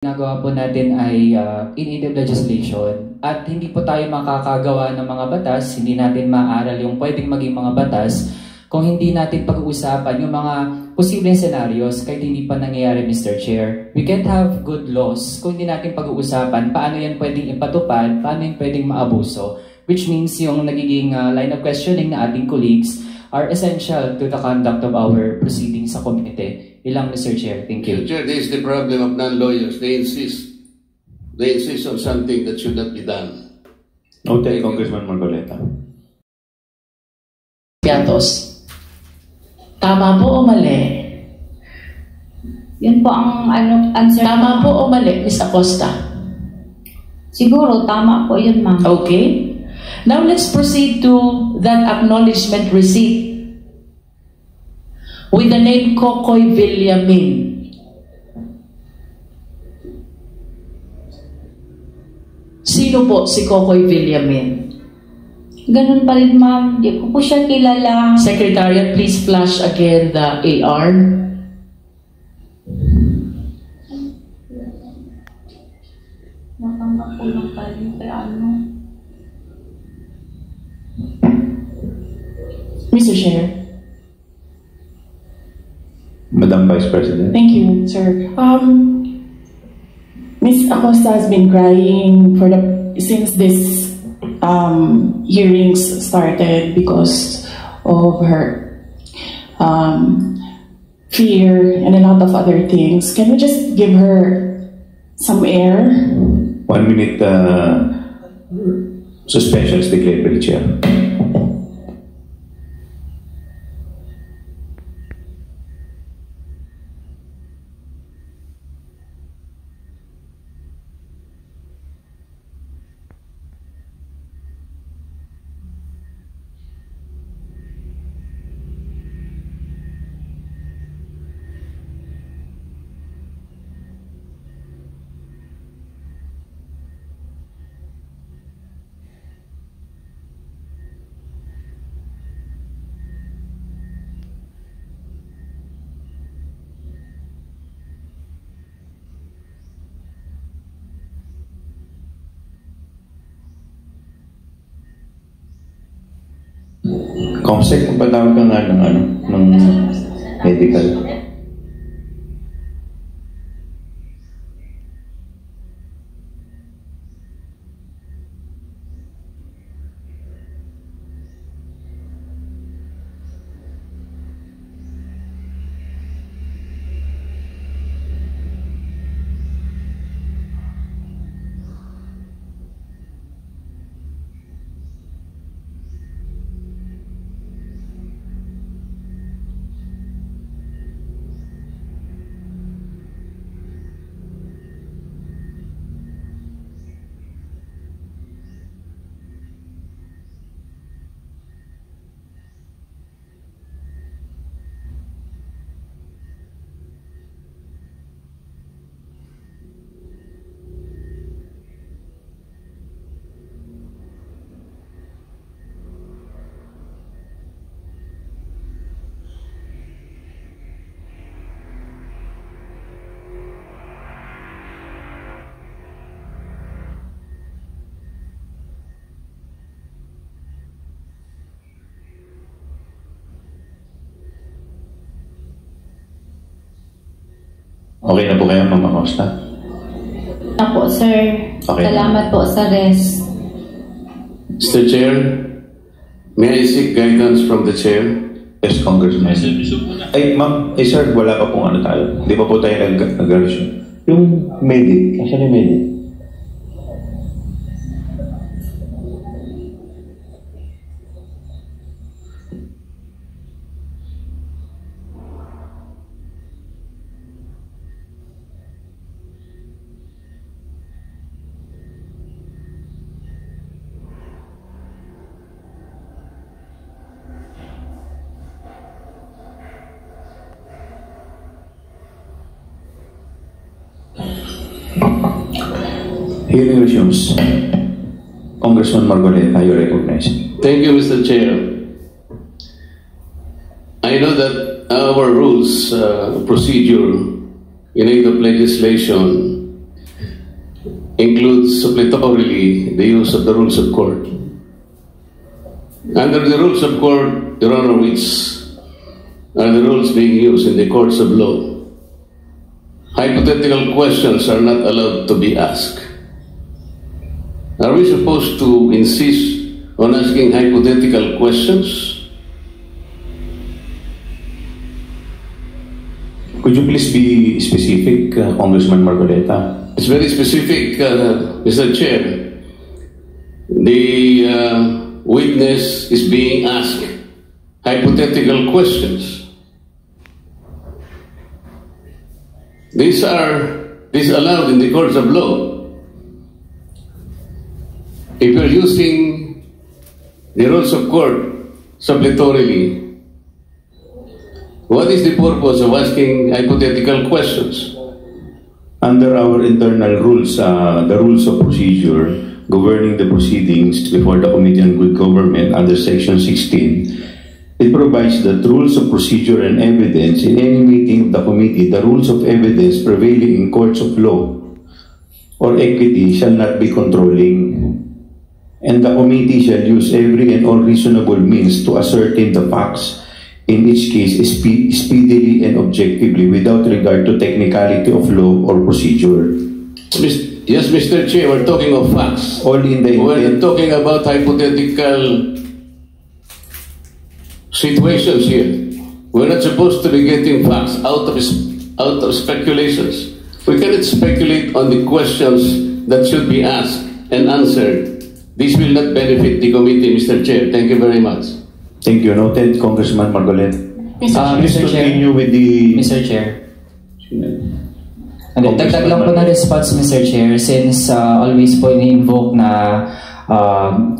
Ginagawa po natin ay in aid of legislation at hindi po tayo makakagawa ng mga batas, hindi natin maaral yung pwedeng maging mga batas kung hindi natin pag-uusapan yung mga posibleng scenarios kahit hindi pa nangyayari, Mr. Chair. We can't have good laws kung hindi natin pag-uusapan paano yan pwedeng ipatupad, paano yan pwedeng maabuso, which means yung nagiging line of questioning na ating colleagues are essential to the conduct of our proceedings sa committee. Ilang, Mr. Chair. Thank you. Mr. Chair, this is the problem of non-lawyers. They insist on something that should not be done. Noted, Congressman Marcoleta. Piatos. Tama po o mali? Yun po ang answer. Tama po o mali, Ms. Acosta? Siguro, tama po yun, ma'am. Okay. Now let's proceed to that acknowledgement receipt with the name Kokoy Villamin. Sino po si Kokoy Villamin? Ganun pa rin, ma'am. Di ko po siya kilala. Secretariat, please flash again the AR. Natanggap po lang pa rin. Kaya ano? Mr. Chair. Madam Vice President. Thank you, sir. Ms. Acosta has been crying since this hearings started because of her fear and a lot of other things. Can we just give her some air? 1 minute suspension is declared by the chair. Comsec, magpatawag ka nga ng medical. Okay na po kayo, Ma'am Acosta? Ako, sir. Okay. Salamat po sa rest. Mr. Chair, may I seek guidance from the chair? Yes, Congressman. Ay, ma'am, sir, wala pa pong ano tayo. Di pa po tayo nag-agarasyon. Yung medic, asan yung medic? Hearing resumes. Congressman Marcoleta, you recognize. Thank you, Mr. Chair. I know that our rules procedure in aid of legislation suppletorily the use of the rules of court. Under the rules of court, Your Honor, which are the rules being used in the courts of law, hypothetical questions are not allowed to be asked. Are we supposed to insist on asking hypothetical questions? Could you please be specific, Congressman Marcoleta? It's very specific, Mr. Chair. The witness is being asked hypothetical questions. These are allowed in the courts of law. If you're using the rules of court suppletorily, what is the purpose of asking hypothetical questions? Under our internal rules, the rules of procedure governing the proceedings before the Committee on Good Government under Section 16, it provides that rules of procedure and evidence in any meeting of the committee, the rules of evidence prevailing in courts of law or equity shall not be controlling, and the committee shall use every and all reasonable means to ascertain the facts in each case speedily and objectively without regard to technicality of law or procedure. Yes, Mr. Chair, we're talking of facts. All in the We're talking about hypothetical situations here. We're not supposed to be getting facts out of speculations. We cannot speculate on the questions that should be asked and answered. This will not benefit the committee, Mr. Chair. Thank you very much. Thank you. Noted, Congressman Margolet. Mr. Chair. Continue with the... Mr. Chair. Dagdag lang po na response, Mr. Chair, since always po ini-invoke na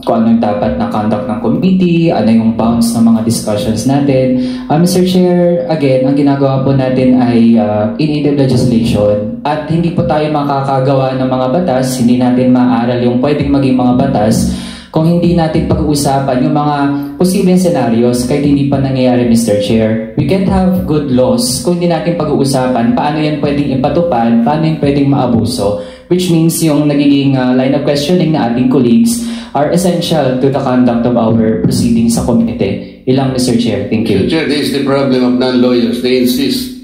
kung ano yung dapat na conduct ng committee, ano yung bounds ng mga discussions natin. Mr. Chair, again, ang ginagawa po natin ay in-aid legislation at hindi po tayo makakagawa ng mga batas, hindi natin maaral yung pwedeng maging mga batas kung hindi natin pag-uusapan yung mga posibleng scenarios kahit hindi pa nangyayari, Mr. Chair. We can't have good laws kung hindi natin pag-uusapan paano yan pwedeng ipatupad, paano yan pwedeng maabuso, which means yung nagiging line of questioning na ating colleagues are essential to the conduct of our proceedings sa committee. Ilang, Mr. Chair. Thank you. Mr. Chair, this is the problem of non-lawyers. They insist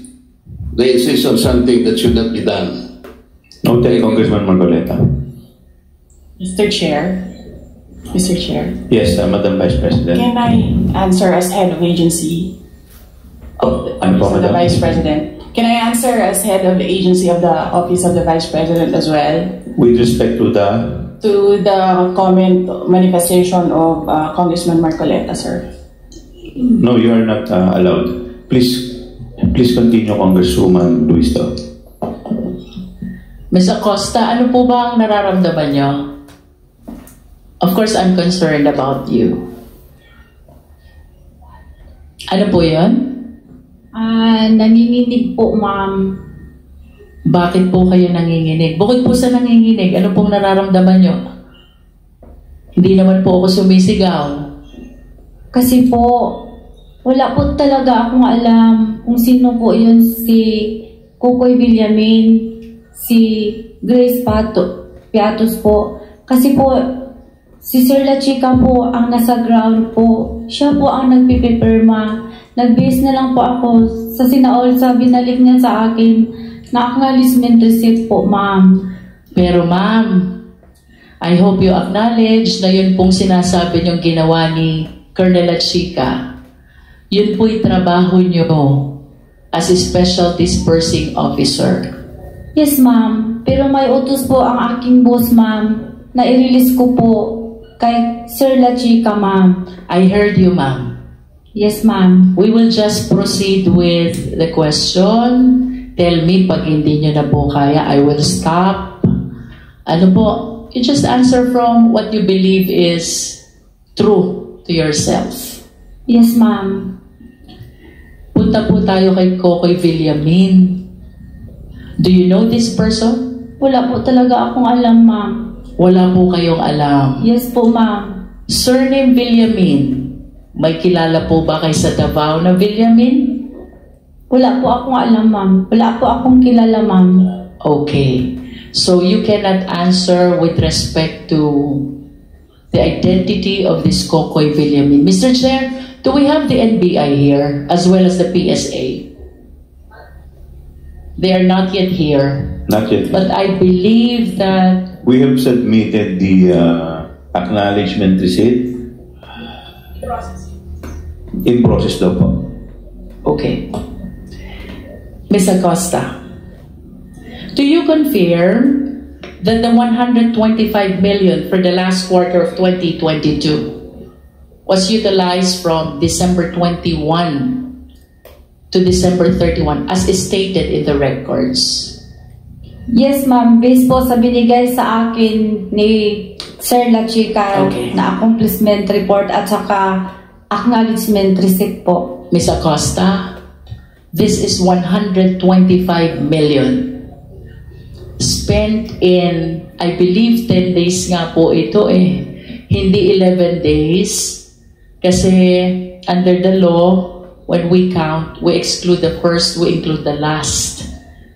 on something that should not be done. Noted, Congressman Margoleta. Mr. Chair. Yes, Madam Vice President. Can I answer as head of agency of the Office of the Vice President? Can I answer as head of the agency of the Office of the Vice President as well? With respect to the... To the comment, manifestation of Congressman Marcoleta, sir. No, you are not allowed. Please continue, Congresswoman Luisto. Ms. Acosta, ano po ba ang nararamdaman niyo? Of course, I'm concerned about you. Ano po yun? Nanginginig po, ma'am. Bakit po kayo nanginginig? Bukod po sa nanginginig, ano pong nararamdaman nyo? Hindi naman po ako sumisigaw. Kasi po, wala po talaga akong alam kung sino po yun, si Kukoy Villamin, si Grace Piatos po. Kasi po, si Sir La Chica po ang nasa ground po. Siya po ang nagpipipirma. Nag-base na lang po ako sa sinaol sa binalik niya sa akin na acknowledgement receipt po, ma'am. Pero ma'am, I hope you acknowledge na yun pong sinasabi niyong ginawa ni Colonel La Chica. Yun po'y trabaho niyo as a special dispersing officer. Yes, ma'am. Pero may utos po ang aking boss, ma'am, na i-release ko po kay Sir La Chica, ma'am. I heard you, ma'am. Yes, ma'am. We will just proceed with the question. Tell me pag hindi nyo na po kaya, I will stop. Ano po? You just answer from what you believe is true to yourself. Yes, ma'am. Punta po tayo kay Kokoy Villamin. Do you know this person? Wala po talaga akong alam, ma'am. Wala po kayong alam. Yes po, ma'am. Surname Villamin. May kilala po ba kay sa Davao na Villamin? Wala po akong alam, ma'am. Wala po akong kilala, ma'am. Okay. So you cannot answer with respect to the identity of this Kokoy Villamin. Mr. Chair, do we have the NBI here as well as the PSA? They are not yet here. Not yet. But I believe that We have submitted the acknowledgement receipt. In process daw po. okay. Ms. Acosta, do you confirm that the 125 million for the last quarter of 2022 was utilized from December 21 to December 31 as is stated in the records? Yes, ma'am. Based po sa binigay sa akin ni Sir La Chica Okay. na accomplishment report at saka acknowledgement receipt po. Ms. Acosta, this is 125 million spent in, I believe 10 days nga po ito eh. Hindi 11 days. Kasi under the law, when we count, we exclude the first, we include the last.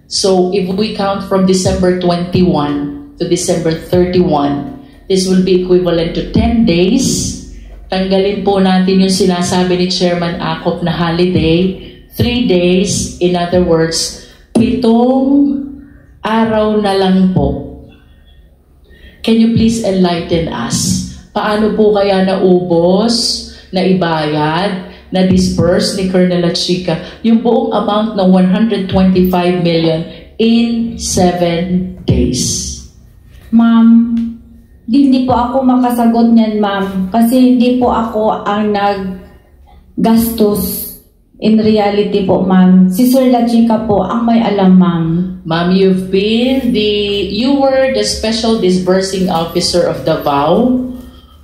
So if we count from December 21 to December 31, this will be equivalent to 10 days. Tanggalin po natin yung sinasabi ni Chairman Acop na holiday, 3 days, in other words, 7 araw na lang po. Can you please enlighten us? Paano po kaya naubos, naibayad, na-disperse ni Colonel La Chica yung buong amount ng 125 million in 7 days? Ma'am, hindi po ako makasagot niyan, ma'am. Kasi hindi po ako ang naggastos. In reality po, ma'am. Si Sir La Chica po ang may alam, ma'am. Ma'am, you were the special disbursing officer of Davao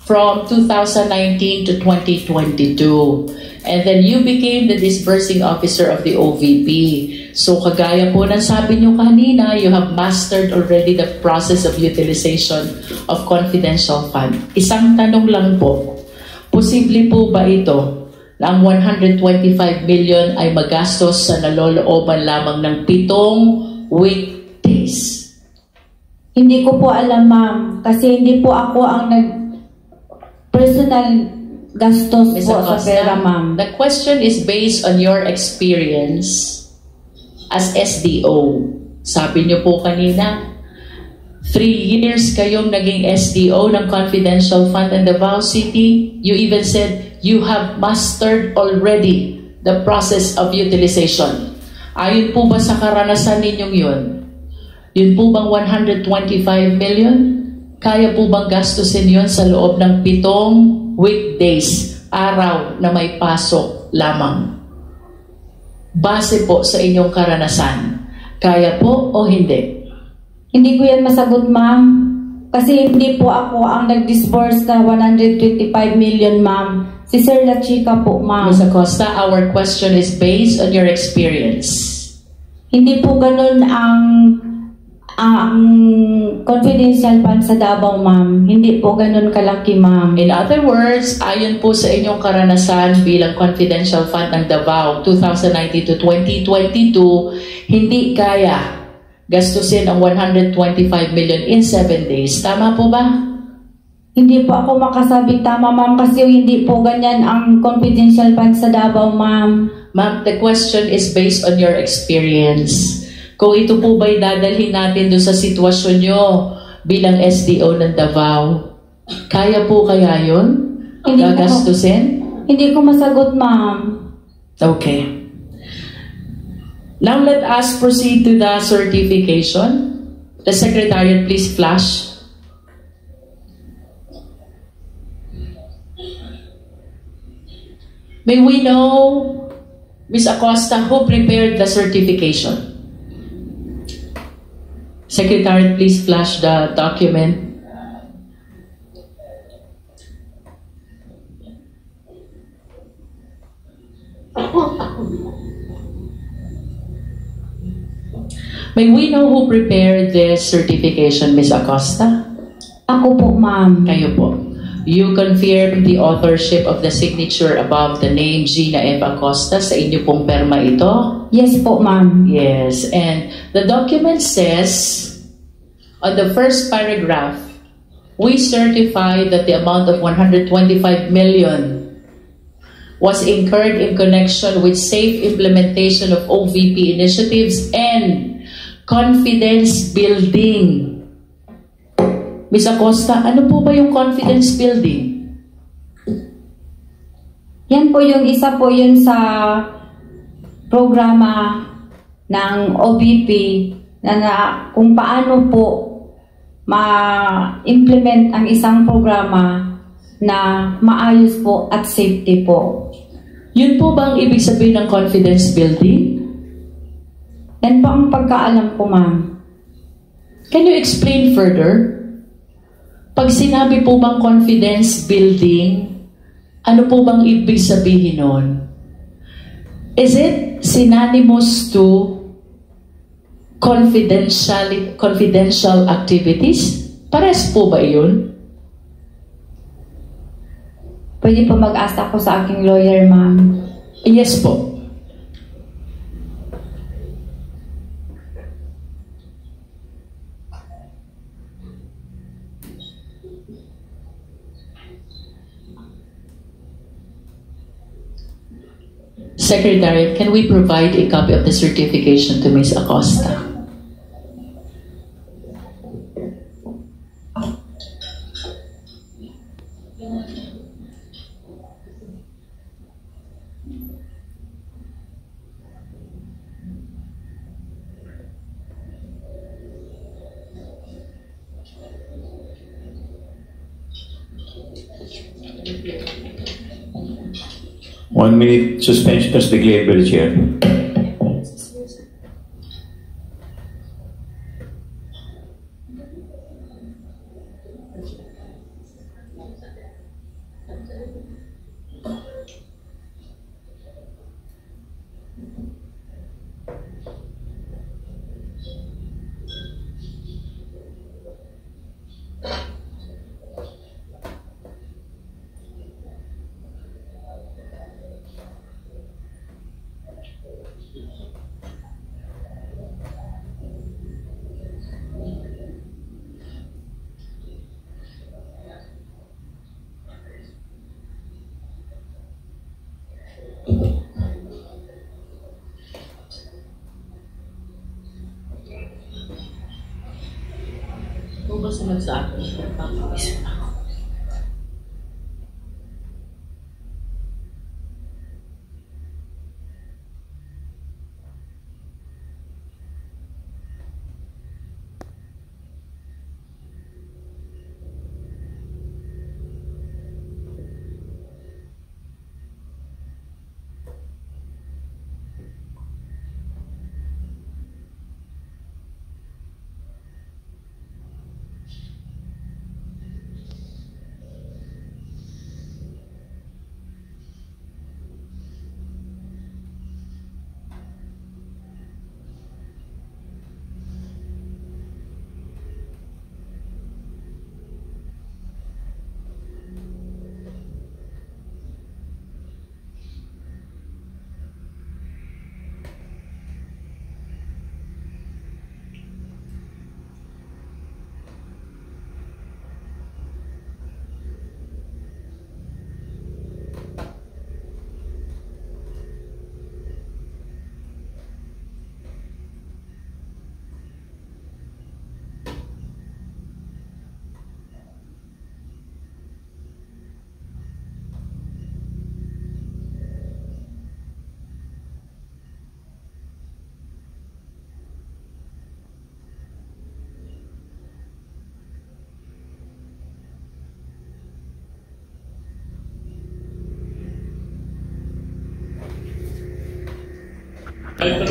from 2019 to 2022. And then you became the disbursing officer of the OVP. So kagaya po ng sabi nyo kanina, you have mastered already the process of utilization of confidential fund. Isang tanong lang po, posible po ba ito na ang 125 million ay magastos sa nalolooban lamang ng 7 weekdays? Hindi ko po alam, ma'am. Kasi hindi po ako ang personal gastos Ms. po sa Acosta, pera, ma'am. the question is based on your experience as SDO. Sabi niyo po kanina, 3 years kayong naging SDO ng Confidential Fund in Davao City. You even said you have mastered already the process of utilization. Ayon po ba sa karanasan ninyong yun? Yun po bang 125 million? Kaya po bang gastusin yun sa loob ng 7 weekdays, araw na may pasok lamang? Base po sa inyong karanasan, kaya po o hindi? Hindi ko yan masagot, ma'am. Kasi hindi po ako ang nag-disburse na 125 million, ma'am. Si Sir La Chica po, ma'am. Ms. Acosta, our question is based on your experience. Hindi po ganun ang confidential fund sa Davao, ma'am. Hindi po ganun kalaki, ma'am. In other words, ayon po sa inyong karanasan bilang confidential fund ng Davao 2019 to 2022, hindi kaya gastusin ang 125 million in 7 days. Tama po ba? Hindi po ako makasabing tama, ma'am, kasi hindi po ganyan ang confidential fund sa Davao, ma'am. Ma'am, the question is based on your experience. Kung ito po ba'y dadalhin natin doon sa sitwasyon nyo bilang SDO ng Davao, kaya po kaya yun? Gagastusin? Hindi ko masagot, ma'am. Okay. Now let us proceed to the certification. The Secretariat, please flash. May we know, Ms. Acosta, who prepared the certification? Secretariat, please flash the document. May we know who prepared this certification, Ms. Acosta? Ako po, ma'am. Kayo po. You confirm the authorship of the signature above the name Gina F. Acosta sa inyo pong perma ito? Yes po, ma'am. Yes. And the document says on the first paragraph, we certify that the amount of 125 million was incurred in connection with safe implementation of OVP initiatives and confidence building. Ms. Acosta, ano po ba yung confidence building? Yan po yung isa po yun sa programa ng OVP na kung paano po ma-implement ang isang programa na maayos po at safety po. Yun po ba ang ibig sabihin ng confidence building? Yan po ang pagkaalam ko, ma'am. Can you explain further? Pag sinabi po bang confidence building, ano po bang ibig sabihin nun? Is it synonymous to confidential activities? Pares po ba yun? Pwede po mag-asa ko sa aking lawyer, ma'am. Yes po. Secretary, can we provide a copy of the certification to Ms. Acosta? One minute suspension as declared by the chair.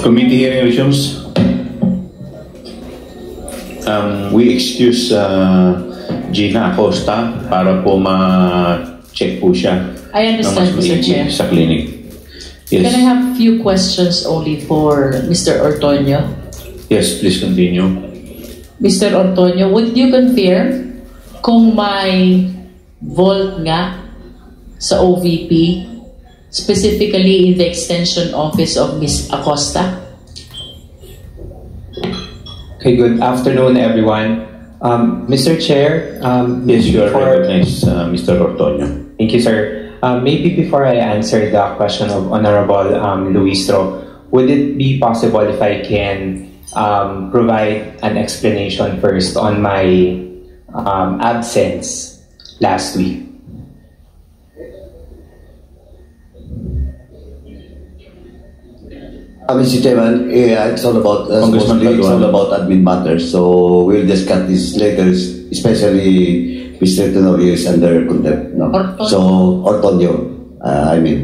Committee hearing resumes. We excuse Gina Acosta para po ma-check po siya. I understand, Mr. Chair. Sa clinic. Yes. Can I have a few questions only for Mr. Ortonio? Yes, please continue. Mr. Ortonio, would you confirm kung may vault nga sa OVP, specifically in the extension office of Ms. Acosta? Okay, good afternoon, everyone. Mr. Chair, Yes, you are recognized, Mr. Ortonio. thank you, sir. Maybe before I answer the question of Honorable Luistro, would it be possible if I can provide an explanation first on my absence last week? Mr. Chairman, it's all about Congressman mostly it's all Paduano. about admin matters. So we'll discuss this later, especially Mr. Tenorio is under contempt. No? Ortonio. So Ortonio,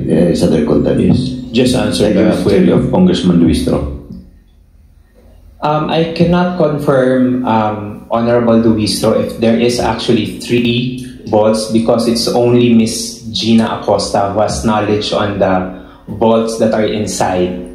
is under contempt. Yes. Just answer Thank you, the Mr. query Chairman. of Congressman Luistro. I cannot confirm, Honorable Luistro, if there is actually 3 vaults because it's only Miss Gina Acosta who has knowledge on the vaults that are inside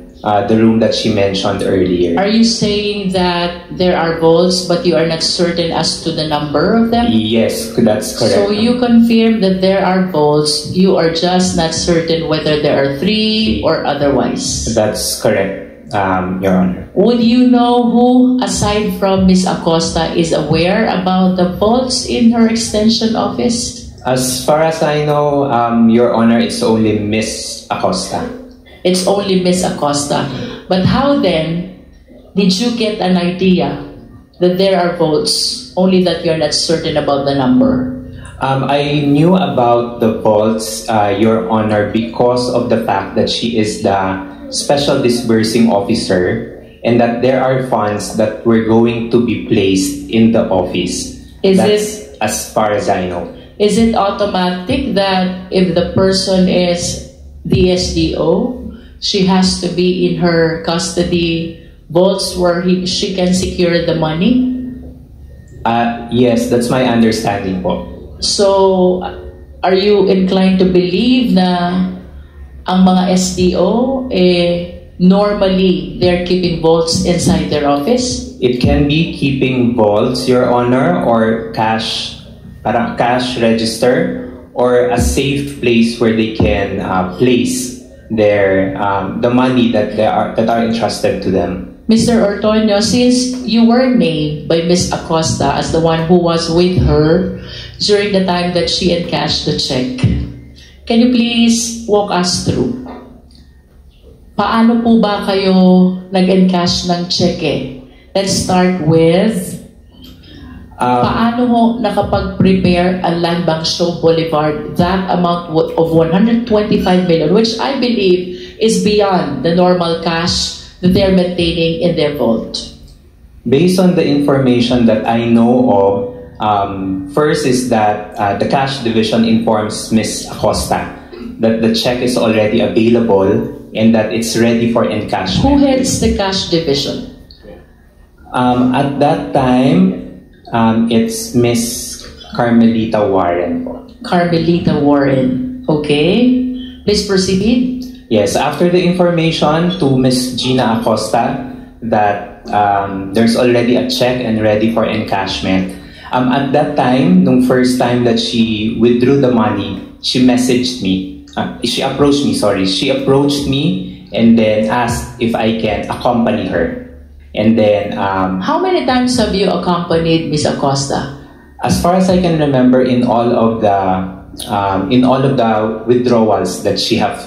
the room that she mentioned earlier. Are you saying that there are vaults but you are not certain as to the number of them? Yes, that's correct. So you confirm that there are vaults, you are just not certain whether there are 3 or otherwise. That's correct, Your Honor. Would you know who, aside from Ms. Acosta, is aware about the vaults in her extension office? As far as I know, Your Honor, it's only Miss Acosta. It's only Ms. Acosta. But how then did you get an idea that there are vaults, only that you're not certain about the number? I knew about the vaults, Your Honor, because of the fact that she is the special disbursing officer and that there are funds that were going to be placed in the office. That's as far as I know. Is it automatic that if the person is the SDO, she has to be in her custody vaults where she can secure the money? Yes, that's my understanding po. So, are you inclined to believe na ang mga SDO, normally they're keeping vaults inside their office? It can be keeping vaults, Your Honor, or cash, parang cash register, or a safe place where they can place their the money that are entrusted to them. Mr. Ortonio, since you were named by Ms. Acosta as the one who was with her during the time that she encashed the check, can you please walk us through? Paano po ba kayo nag-encash ng cheque? Let's start with paano ho nakapag-prepare ang Land Bank Show Boulevard that amount of 125 million, which I believe is beyond the normal cash that they're maintaining in their vault? Based on the information that I know of, first is that the cash division informs Ms. Acosta that the check is already available and that it's ready for encashment. Who heads the cash division? At that time, it's Miss Carmelita Warren po. Carmelita Warren. Okay. Please proceed. Yes, after the information to Miss Gina Acosta that there's already a check and ready for encashment, at that time, nung first time that she withdrew the money, she messaged me. She approached me and then asked if I can accompany her. And then, how many times have you accompanied Ms. Acosta? as far as I can remember, in all of the withdrawals that she have,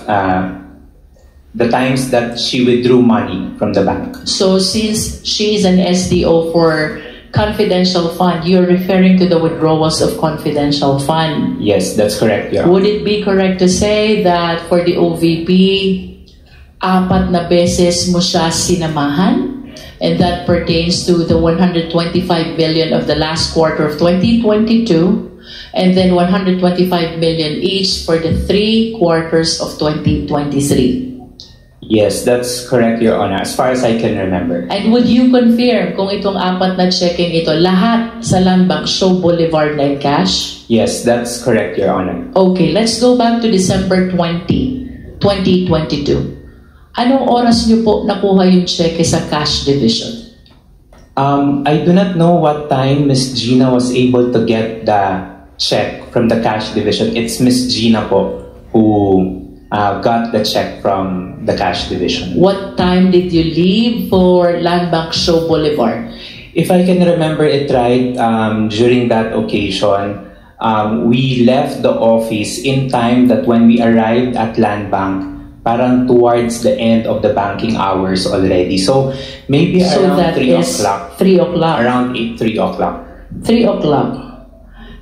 the times that she withdrew money from the bank. So since she is an SDO for confidential fund, you're referring to the withdrawals of confidential fund. Yes, that's correct, Your Honor. Would it be correct to say that for the OVP, 4 na beses mo siya sinamahan? And that pertains to the 125 billion of the last quarter of 2022, and then 125 million each for the 3 quarters of 2023. Yes, that's correct, Your Honor, as far as I can remember. And would you confirm kung itong 4 na checking ito, lahat sa Land Bank Show Boulevard na cash? Yes, that's correct, Your Honor. Okay, let's go back to December 20, 2022. Anong oras niyo po nakuha yung cheque sa cash division? I do not know what time Miss Gina was able to get the check from the cash division. It's Miss Gina po who got the check from the cash division. What time did you leave for Land Bank Show Boulevard? If I can remember it right, during that occasion, we left the office in time that when we arrived at Land Bank, parang towards the end of the banking hours already. So maybe around 3 o'clock. 3 o'clock. Around 3 o'clock. 3 o'clock.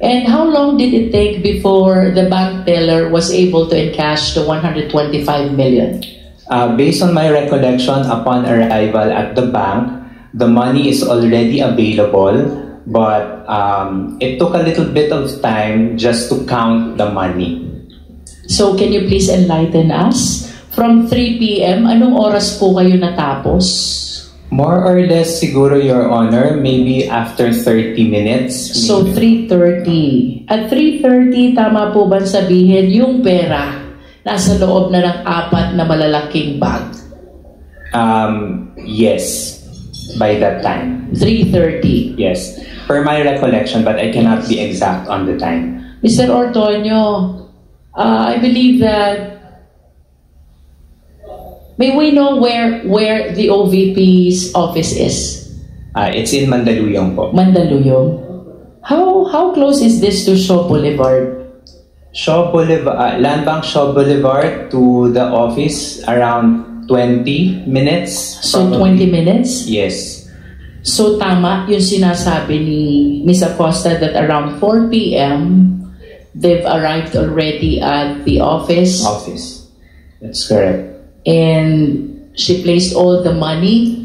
And how long did it take before the bank teller was able to encash the 125 million? Based on my recollection, upon arrival at the bank, the money is already available, but it took a little bit of time just to count the money. So can you please enlighten us? From 3 p.m., anong oras po kayo natapos? More or less, siguro, Your Honor, maybe after 30 minutes. So 3:30. At 3:30, tama po ba sabihin yung pera nasa loob na ng 4 na malalaking bag? Yes, by that time. 3:30. Yes, per my recollection, but I cannot be exact on the time. Mr. Ortonio, I believe that may we know where the OVP's office is? It's in Mandaluyong po. Mandaluyong. How close is this to Shaw Boulevard? Shaw Boulevard, Land Bank Shaw Boulevard to the office around 20 minutes. So 20 minutes? Yes. So tama yung sinasabi ni Ms. Acosta that around 4 p.m. they've arrived already at the office. That's correct. And she placed all the money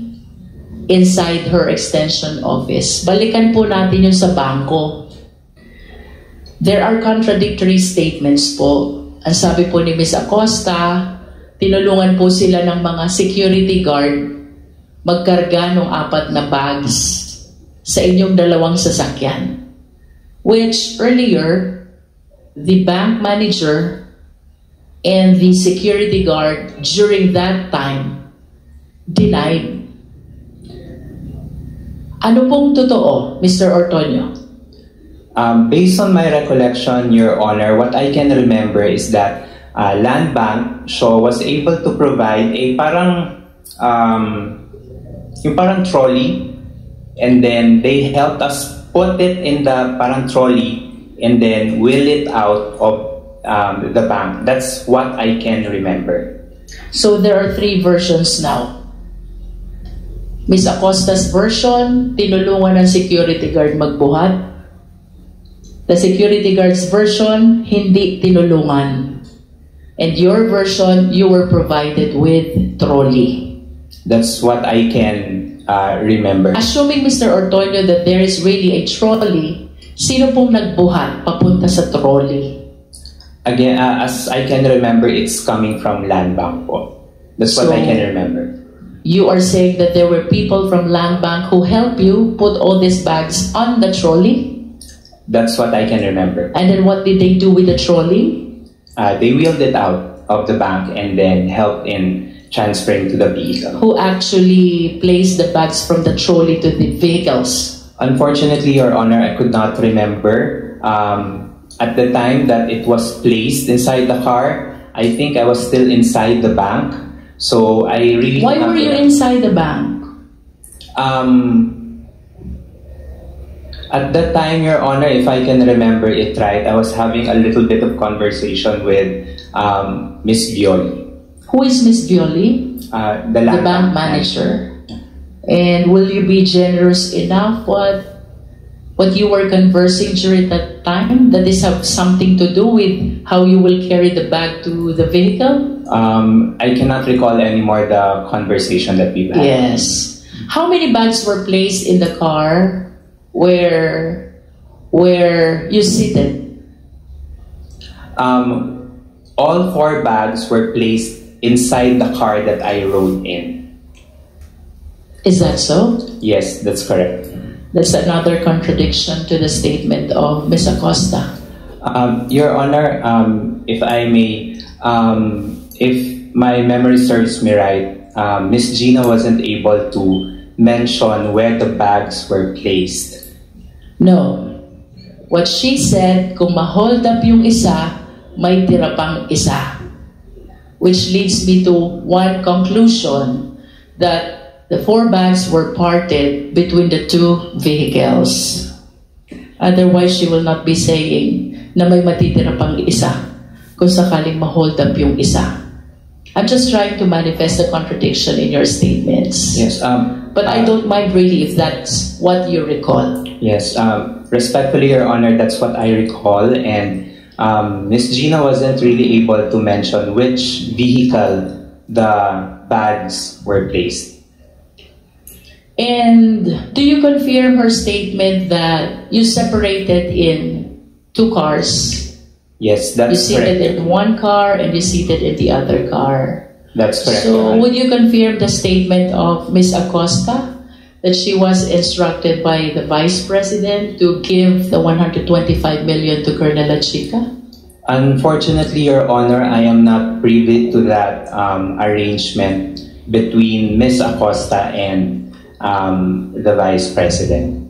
inside her extension office. Balikan po natin yung sa bangko. There are contradictory statements po. Ang sabi po ni Ms. Acosta, tinulungan po sila ng mga security guard magkarga ng 4 na bags sa inyong 2 sasakyan. Which earlier, the bank manager and the security guard during that time denied. Ano pong totoo, Mr. Ortonio? Based on my recollection, Your Honor, what I can remember is that Land Bank Shaw was able to provide a yung parang trolley, and then they helped us put it in the parang trolley and then wheel it out of the bank. That's what I can remember. So there are 3 versions now. Ms. Acosta's version, tinulungan ng security guard magbuhat. The security guard's version, hindi tinulungan. And your version, you were provided with trolley. That's what I can remember. Assuming, Mr. Ortonio, that there is really a trolley, sino pong nagbuhat papunta sa trolley? Again, as I can remember, it's coming from Land Bank po. That's what I can remember. You are saying that there were people from Land Bank who helped you put all these bags on the trolley? That's what I can remember. And then what did they do with the trolley? They wheeled it out of the bank and then helped in transferring to the vehicle. Who actually placed the bags from the trolley to the vehicles? Unfortunately, Your Honor, I could not remember. At the time that it was placed inside the car, I think I was still inside the bank. So I really... Why were you inside the bank? At that time, Your Honor, if I can remember it right, I was having a little bit of conversation with Miss Violi. Who is Miss Violi? The bank manager. And will you be generous enough what you were conversing during that time? That this have something to do with how you will carry the bag to the vehicle? I cannot recall anymore the conversation that we've had. Yes. How many bags were placed in the car where you seated? All 4 bags were placed inside the car that I rode in. Is that so? Yes, that's correct. That's another contradiction to the statement of Ms. Acosta. Your Honor, if I may, if my memory serves me right, Ms. Gina wasn't able to mention where the bags were placed. No. What she said, kung ma-hold up yung isa, may tira pang isa. Which leads me to one conclusion, that the 4 bags were parted between the 2 vehicles. Otherwise, she will not be saying na may matitira pang isa kung sakaling ma-hold up yung isa. I'm just trying to manifest a contradiction in your statements. Yes. But I don't mind really if that's what you recall. Yes. Respectfully, Your Honor, that's what I recall. And Ms. Gina wasn't really able to mention which vehicle the bags were placed. And do you confirm her statement that you separated in 2 cars? Yes, that's you seated correct. in one car and you seated in the other car. That's correct. So would you confirm the statement of Ms. Acosta that she was instructed by the Vice President to give the 125 million to Colonel Lachica? Unfortunately, Your Honor, I am not privy to that arrangement between Ms. Acosta and the Vice President.